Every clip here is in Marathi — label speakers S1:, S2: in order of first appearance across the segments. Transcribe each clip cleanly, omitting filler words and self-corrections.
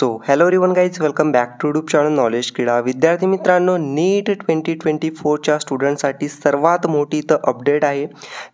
S1: So hello everyone guys, welcome back to YouTube channel knowledge Krida. विद्यार्थी मित्रांनो, नीट 2024च्या स्टुडंटसाठी सर्वात मोठी इथं अपडेट आहे.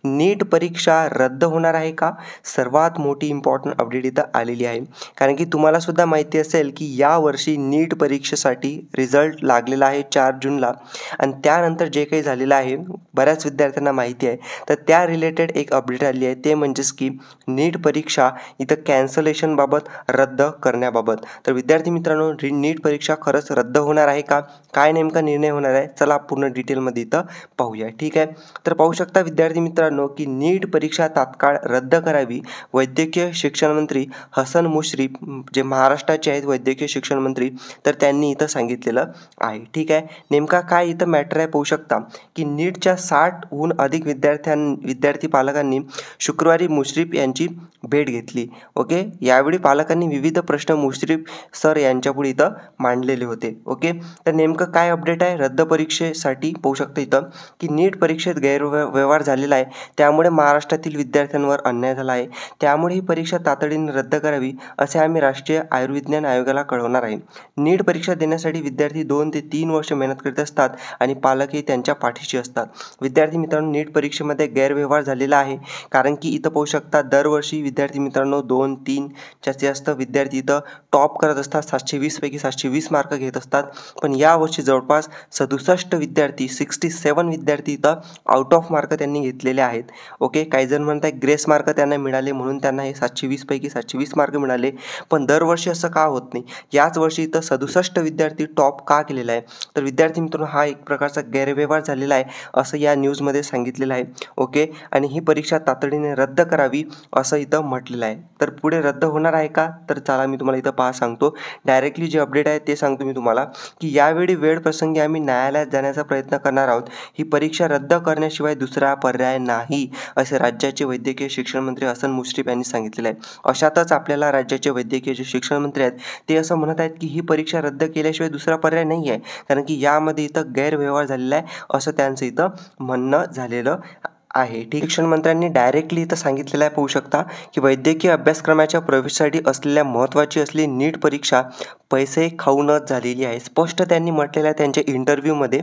S1: नीट परीक्षा रद्द होणार आहे का? सर्वात मोठी इम्पॉर्टंट अपडेट इथं आलेली आहे. कारण की तुम्हाला सुद्धा माहिती असेल की यावर्षी नीट परीक्षेसाठी रिझल्ट लागलेला आहे 4 जूनला आणि त्यानंतर जे काही झालेलं आहे बऱ्याच विद्यार्थ्यांना माहिती आहे. तर त्या रिलेटेड एक अपडेट आली आहे, ते म्हणजेच की नीट परीक्षा इथं कॅन्सलेशनबाबत रद्द करण्याबाबत. तर विद्यार्थी मित्रांनो, नीट परीक्षा खरंच रद्द होणार आहे का? काय नेमका निर्णय होणार आहे? चला पूर्ण डिटेलमध्ये इथं पाहूया. ठीक आहे. तर पाहू शकता विद्यार्थी मित्रांनो की नीट परीक्षा तात्काळ रद्द करावी. वैद्यकीय शिक्षण मंत्री हसन मुश्रीफ, जे महाराष्ट्राचे आहेत वैद्यकीय शिक्षण मंत्री, तर त्यांनी इथं सांगितलेलं आहे. ठीक आहे. नेमका काय इथं मॅटर आहे पाहू शकता की नीटच्या 60हून अधिक विद्यार्थी पालकांनी शुक्रवारी मुश्रीफ यांची भेट घेतली. ओके. यावेळी पालकांनी विविध प्रश्न मुश्रीफ सर यांच्यापुढे इथं मांडलेले होते. ओके. तर नेमकं काय अपडेट आहे रद्द परीक्षेसाठी पाहू शकता इथं की नीट परीक्षेत गैरव्यवहार झालेला आहे, त्यामुळे महाराष्ट्रातील विद्यार्थ्यांवर अन्याय झाला आहे, त्यामुळे ही परीक्षा तातडीने रद्द करावी असे आम्ही राष्ट्रीय आयुर्विज्ञान आयोगाला कळवणार आहे. नीट परीक्षा देण्यासाठी विद्यार्थी 2 ते 3 वर्ष मेहनत करीत असतात आणि पालकही त्यांच्या पाठीशी असतात. विद्यार्थी मित्रांनो, नीट परीक्षेमध्ये गैरव्यवहार झालेला आहे, कारण की इथं पाहू शकता दरवर्षी विद्यार्थी मित्रांनो 2-3 जास्तीत जास्त विद्यार्थी इथं टॉप करत असतात. 720 पैकी 720 मार्क घेत असतात. पण यावर्षी जवळपास 67 विद्यार्थी 67 विद्यार्थी इथं आउट ऑफ मार्क त्यांनी घेतलेले आहेत. ओके. काही जण म्हणतात ग्रेस मार्क त्यांना मिळाले म्हणून त्यांना हे 720 पैकी 720 मार्क मिळाले. पण दरवर्षी असं का होत नाही? याच वर्षी इथं 67 विद्यार्थी टॉप का केलेला आहे? तर विद्यार्थी मित्रांनो, हा एक प्रकारचा गैरव्यवहार झालेला आहे असं या न्यूजमध्ये सांगितलेलं आहे. ओके. आणि ही परीक्षा तातडीने रद्द करावी असं इथं म्हटलेलं आहे. तर पुढे रद्द होणार आहे का? तर चला मी तुम्हाला इथं सांगतो. डायरेक्टली जे अपडेट आहे ते सांगतो मी तुम्हाला की यावेळी वेळ प्रसंगी आम्ही न्यायालयात जाण्याचा प्रयत्न करणार आहोत. ही परीक्षा रद्द करण्याशिवाय दुसरा पर्याय नाही असे राज्याचे वैद्यकीय शिक्षण मंत्री हसन मुश्रीफ यांनी सांगितलेलं आहे. अशातच आपल्याला राज्याचे वैद्यकीय जे शिक्षण मंत्री आहेत ते असं म्हणत आहेत की ही परीक्षा रद्द केल्याशिवाय दुसरा पर्याय नाही आहे, कारण की यामध्ये इथं गैरव्यवहार झालेला आहे असं त्यांचं इथं म्हणणं झालेलं आहे. ठीक. शिक्षण मंत्र्यांनी डायरेक्टली इथं सांगितलेलं आहे पाहू शकता की वैद्यकीय अभ्यासक्रमाच्या प्रवेशासाठी असलेल्या महत्त्वाची असलेली नीट परीक्षा पैसे खाऊनच झालेली आहे. स्पष्ट त्यांनी म्हटलेलं आहे त्यांच्या इंटरव्ह्यूमध्ये.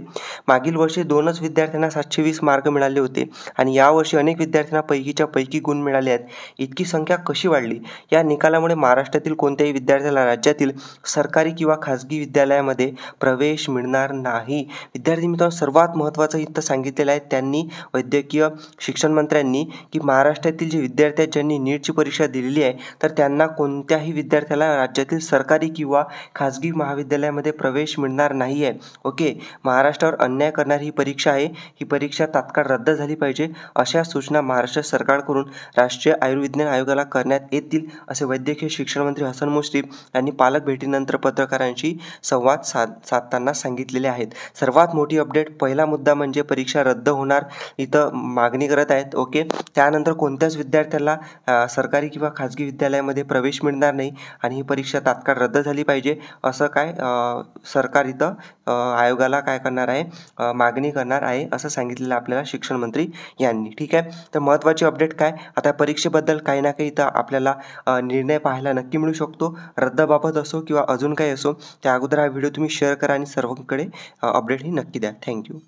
S1: मागील वर्षी 2च विद्यार्थ्यांना 720 मार्क मिळाले होते आणि यावर्षी अनेक विद्यार्थ्यांना पैकीच्या पैकी गुण मिळाले आहेत. इतकी संख्या कशी वाढली? या निकालामुळे महाराष्ट्रातील कोणत्याही विद्यार्थ्याला राज्यातील सरकारी किंवा खाजगी विद्यालयामध्ये प्रवेश मिळणार नाही. विद्यार्थी मित्रांनो, सर्वात महत्त्वाचं इथं सांगितलेलं आहे त्यांनी वैद्यकीय शिक्षण मंत्र्यांनी की महाराष्ट्रातील जे विद्यार्थी आहेत ज्यांनी नीटची परीक्षा दिलेली आहे तर त्यांना कोणत्याही विद्यार्थ्याला राज्यातील सरकारी किंवा खाजगी महाविद्यालयामध्ये प्रवेश मिळणार नाही आहे. ओके. महाराष्ट्रावर अन्याय करणारी ही परीक्षा आहे. ही परीक्षा तात्काळ रद्द झाली पाहिजे अशा सूचना महाराष्ट्र सरकारकडून राष्ट्रीय आयुर्विज्ञान आयोगाला करण्यात येतील असे वैद्यकीय शिक्षण मंत्री हसन मुश्रीफ यांनी पालक भेटीनंतर पत्रकारांशी संवाद साधताना सांगितलेले आहेत. सर्वात मोठी अपडेट, पहिला मुद्दा म्हणजे परीक्षा रद्द होणार इथं मागणी करत आहेत. ओके. त्यानंतर कोणत्याच विद्यार्थ्याला सरकारी किंवा खाजगी विद्यालयामध्ये प्रवेश मिळणार नाही आणि ही परीक्षा तात्काळ रद्द झाली पाहिजे असं काय सरकार इथं आयोगाला काय करणार आहे, मागणी करणार आहे असं सांगितलेलं आपल्याला शिक्षण मंत्री यांनी. ठीक आहे. तर महत्त्वाची अपडेट काय, आता परीक्षेबद्दल काही ना काही इथं आपल्याला निर्णय पाहायला नक्की मिळू शकतो. रद्दबाबत असो किंवा अजून काही असो, त्या अगोदर हा व्हिडिओ तुम्ही शेअर करा आणि सर्वांकडे अपडेट ही नक्की द्या. थँक्यू.